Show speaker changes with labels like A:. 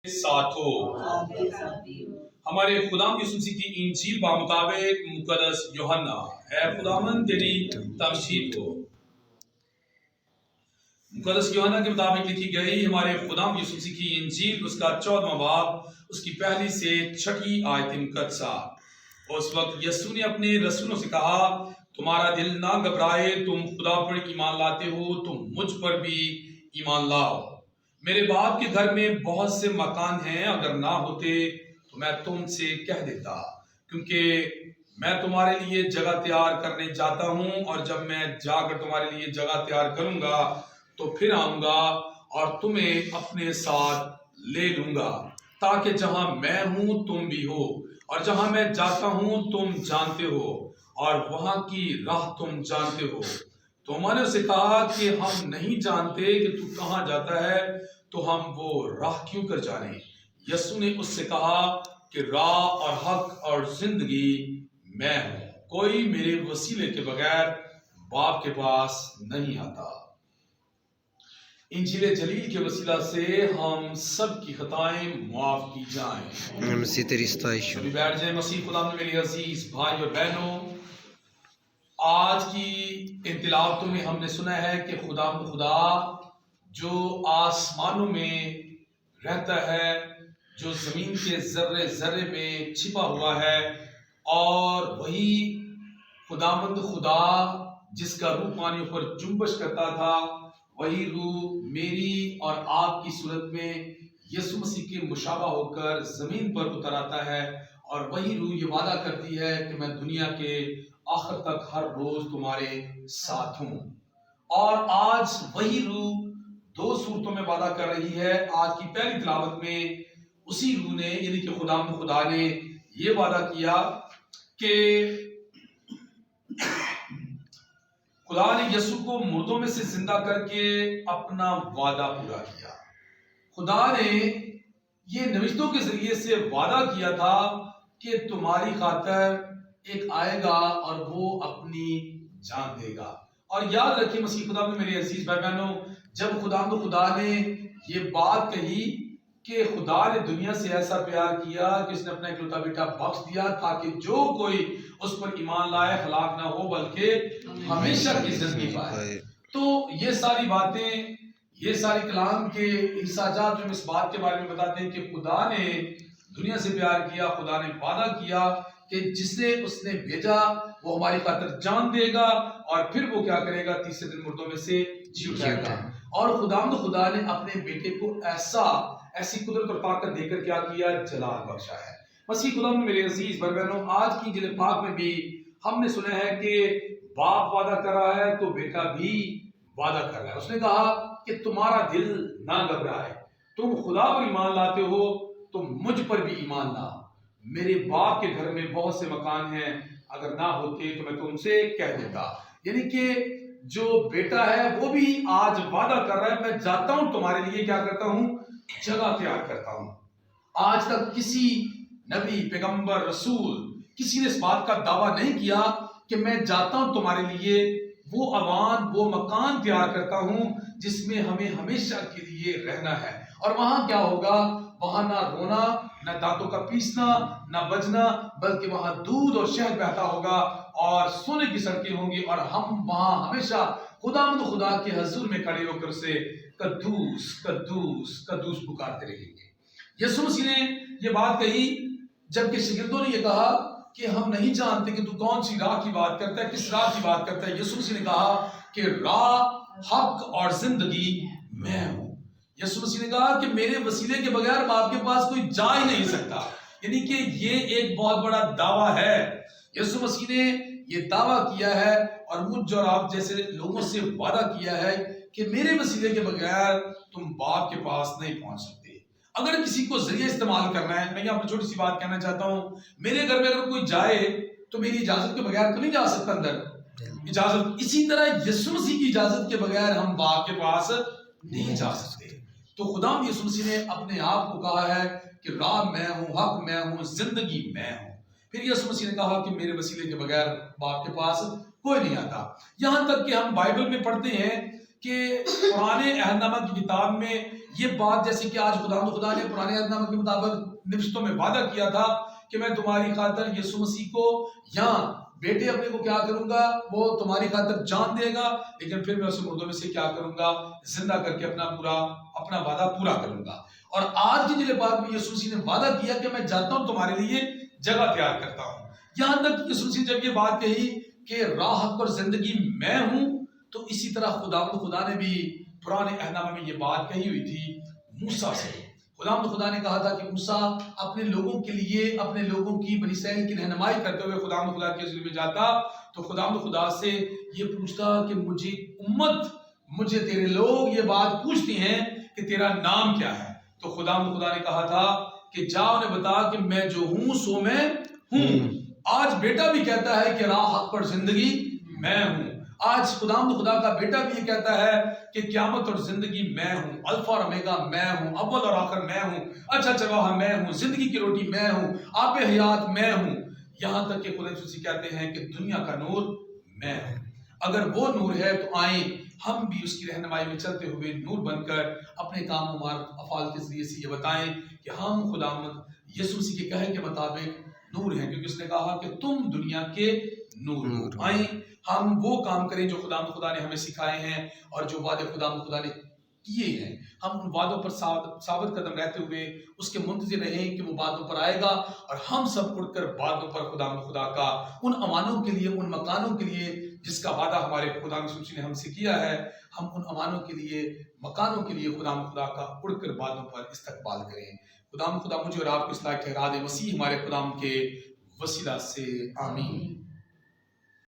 A: ساتھ ہو۔ ہمارے خداوند یسوع مسیح کی انجیل بمطابق مقدس یوحنا، اے خداوند تیری تمجید ہو۔ مقدس یوحنا کے مطابق لکھی گئی ہمارے خداوند یسوع مسیح کی انجیل، اس کا 14واں باب، اس کی پہلی سے 6 آیت مقدسہ۔ اس وقت یسوع نے اپنے رسولوں سے کہا، تمہارا دل نہ گھبرائے، تم خدا پر ایمان لاتے ہو، تم مجھ پر بھی ایمان لاؤ۔ میرے باپ کے گھر میں بہت سے مکان ہیں، اگر نہ ہوتے تو میں تم سے کہہ دیتا، کیونکہ میں تمہارے لیے جگہ تیار کرنے جاتا ہوں، اور جب میں جا کر تمہارے لیے جگہ تیار کروں گا تو پھر آؤں گا اور تمہیں اپنے ساتھ لے لوں گا، تاکہ جہاں میں ہوں تم بھی ہو، اور جہاں میں جاتا ہوں تم جانتے ہو، اور وہاں کی راہ تم جانتے ہو۔ تو میں نے اسے کہا کہ ہم نہیں جانتے کہ تو کہاں جاتا ہے، تو ہم وہ راہ کیوں کر جانیں؟ یسوع نے اس سے کہا کہ راہ اور حق اور زندگی میں ہوں، کوئی میرے وسیلے کے بغیر باپ کے پاس نہیں آتا۔ انجیل جلیل کے وسیلہ سے ہم سب کی خطائیں معاف کی جائیں۔
B: مسیح تیری ستائش ہو۔
A: سبھی بیٹھ جائیں۔ مسیح خدا میں میرے عزیز بھائی اور بہنوں، آج کی ان تلاوتوں میں ہم نے سنا ہے کہ خدا جو آسمانوں میں رہتا ہے، جو زمین کے ذرے ذرے میں چھپا ہوا ہے، اور وہی خدا جس کا روح پانیوں پر جنبش کرتا تھا، وہی روح میری اور آپ کی صورت میں یسوع مسیح کے مشابہ ہو کر زمین پر اتر آتا ہے، اور وہی روح یہ وعدہ کرتی ہے کہ میں دنیا کے آخر تک ہر روز تمہارے ساتھ ہوں۔ اور آج وہی روح 2 صورتوں میں وعدہ کر رہی ہے۔ آج کی پہلی تلاوت میں اسی روح نے، یعنی کہ خدا نے یہ وعدہ کیا کہ خدا نے یسوع کو مردوں میں سے زندہ کر کے اپنا وعدہ پورا کیا۔ خدا نے یہ نوشتوں کے ذریعے سے وعدہ کیا تھا کہ تمہاری خاطر ایک آئے گا اور وہ اپنی جان دے گا۔ اور یاد رکھیے مسیح خدا میں میرے عزیز بھائی بہنوں، جب خدا نے یہ بات کہی کہ خدا نے دنیا سے ایسا پیار کیا کہ اس نے اپنا اکلوتا بیٹا بخش دیا، تاکہ جو کوئی اس پر ایمان لائے ہلاک نہ ہو بلکہ ہمیشہ کی زندگی پائے۔ تو یہ ساری باتیں، یہ ساری کلام کے انساجات جو ہم اس بات کے بارے میں بتاتے ہیں کہ خدا نے دنیا سے پیار کیا، خدا نے وعدہ کیا کہ جس نے اس نے بھیجا وہ ہماری خاطر جان دے گا، اور پھر وہ کیا کرے گا؟ تیسرے دن مردوں میں سے جی اٹھائے گا۔ اور خدا نے اپنے بیٹے کو ایسی قدرت اور طاقت دے کر کیا کیا؟ جلال بخشا ہے۔ مسیح خدا میں میرے عزیز بھائی بہنوں، آج کی انجیل پاک میں بھی ہم نے سنا ہے کہ باپ وعدہ کر رہا ہے تو بیٹا بھی وعدہ کر رہا ہے۔ اس نے کہا کہ تمہارا دل نہ گھبرائے، تم خدا پر ایمان لاتے ہو تو مجھ پر بھی ایمان لا۔ میرے باپ کے گھر میں بہت سے مکان ہیں، اگر نہ ہوتے تو میں تم سے کہہ دیتا۔ یعنی کہ جو بیٹا ہے وہ بھی آج وعدہ کر رہا ہے، میں جاتا ہوں تمہارے لیے کیا کرتا ہوں؟ جگہ تیار کرتا ہوں۔ آج تک کسی نبی، پیغمبر، رسول کسی نے اس بات کا دعویٰ نہیں کیا کہ میں جاتا ہوں تمہارے لیے وہ اوان، وہ مکان تیار کرتا ہوں جس میں ہمیں ہمیشہ کے لیے رہنا ہے۔ اور وہاں کیا ہوگا؟ وہاں نہ رونا، نہ دانتوں کا پیسنا، نہ بجنا، بلکہ وہاں دودھ اور شہد بہتا ہوگا، اور سونے کی سڑکیں ہوں گی، اور ہم وہاں ہمیشہ خدا کے حضور میں کھڑے ہو کر سے قدوس قدوس قدوس پکارتے رہیں گے۔ یسوع مسیح نے یہ بات کہی جبکہ شاگردوں نے یہ کہا کہ ہم نہیں جانتے کہ تو کون سی راہ کی بات کرتا ہے، کس راہ کی بات کرتا ہے۔ یسوع مسیح نے کہا کہ راہ، حق اور زندگی میں ہوں۔ یسوع مسیح نے کہا کہ میرے وسیلے کے بغیر باپ کے پاس کوئی جا ہی نہیں سکتا۔ یعنی کہ یہ ایک بہت بڑا دعویٰ ہے۔ یسوع مسیح نے یہ دعویٰ کیا ہے اور مجھ اور آپ جیسے لوگوں سے وعدہ کیا ہے کہ میرے وسیلے کے بغیر تم باپ کے پاس نہیں پہنچ سکتے۔ اگر کسی کو ذریعہ استعمال کرنا ہے، میں یہاں پر چھوٹی سی بات کہنا چاہتا ہوں، میرے گھر میں اگر کوئی جائے تو میری اجازت کے بغیر تو نہیں جا سکتا اندر، اجازت۔ اسی طرح یسوع مسیح کی اجازت کے بغیر ہم باپ کے پاس نہیں جا سکتے۔ تو خدا یسوع مسیح نے اپنے آپ کو کہا ہے کہ راہ میں ہوں، حق میں ہوں، زندگی میں ہوں۔ پھر یسوع مسیح نے کہا کہ میرے وسیلے کے بغیر باپ کے پاس کوئی نہیں آتا۔ یہاں تک کہ ہم بائبل میں پڑھتے ہیں کہ پرانے عہد نامہ کی کتاب میں یہ بات جیسے کہ آج خدا نے پرانے عہد نامے کے مطابق نوشتوں میں وعدہ کیا تھا کہ میں تمہاری خاطر یسوع مسیح کو یا بیٹے اپنے کو کیا کروں گا، وہ تمہاری خاطر جان دے گا، لیکن پھر میں اسے مردوں میں سے کیا کروں گا، زندہ کر کے اپنا وعدہ پورا کروں گا۔ اور آج کی انجیل پاک میں یسوع مسیح نے وعدہ کیا کہ میں جاتا ہوں تمہارے لیے جگہ تیار کرتا ہوں۔ یہاں تک کہ یسوع مسیح جب یہ بات کہی کہ راہ حق اور زندگی میں ہوں، تو اسی طرح خدا نے بھی پرانے عہد نامے میں یہ بات کہی ہوئی تھی موسیٰ سے۔ خدا نے کہا تھا کہ موسیٰ اپنے لوگوں کے لیے، اپنے لوگوں کی بنی اسرائیل کی رہنمائی کرتے ہوئے خدا کے حضور میں جاتا تو خدا سے یہ پوچھتا کہ مجھے تیرے لوگ یہ بات پوچھتے ہیں کہ تیرا نام کیا ہے، تو خدا نے کہا تھا کہ جا انہیں بتا کہ میں جو ہوں سو میں ہوں۔ آج بیٹا بھی کہتا ہے کہ راہ حق پر زندگی میں ہوں۔ آج خدا کا بیٹا بھی یہ کہتا ہے کہ قیامت اور زندگی میں ہوں، الفا اور اومیگا میں ہوں، اول اور آخر میں ہوں، اچھا چرواہا میں ہوں، زندگی کی روٹی میں ہوں، آب حیات میں ہوں۔ یہاں تک کہ خدا یسوع کہتے ہیں کہ دنیا کا نور میں ہوں۔ اگر وہ نور ہے تو آئیں ہم بھی اس کی رہنمائی میں چلتے ہوئے نور بن کر اپنے کام و افعال کے ذریعے سے یہ بتائیں کہ ہم خداوند یسوع مسیح کے کہے کے مطابق نور ہیں، کیونکہ اس نے کہا کہ تم دنیا کے نور ہو۔ آئیں ہم وہ کام کریں جو خدا نے ہمیں سکھائے ہیں، اور جو وعدے خدا نے کیے ہیں ہم ان وعدوں پر ثابت قدم رہتے ہوئے اس کے منتظر رہیں کہ وہ باتوں پر آئے گا، اور ہم سب اٹھ کر باتوں پر خدا کا ان امانوں کے لیے، ان مکانوں کے لیے جس کا وعدہ ہمارے خدا یسوع نے ہم سے کیا ہے، ہم ان امانوں کے لیے، مکانوں کے لیے خدا کا اڑ کر باتوں پر استقبال کریں۔ خدا مجھے اور آپ کو اس لائق ٹھہرا دے، مسیح ہمارے خدا کے وسیلہ سے، آمین۔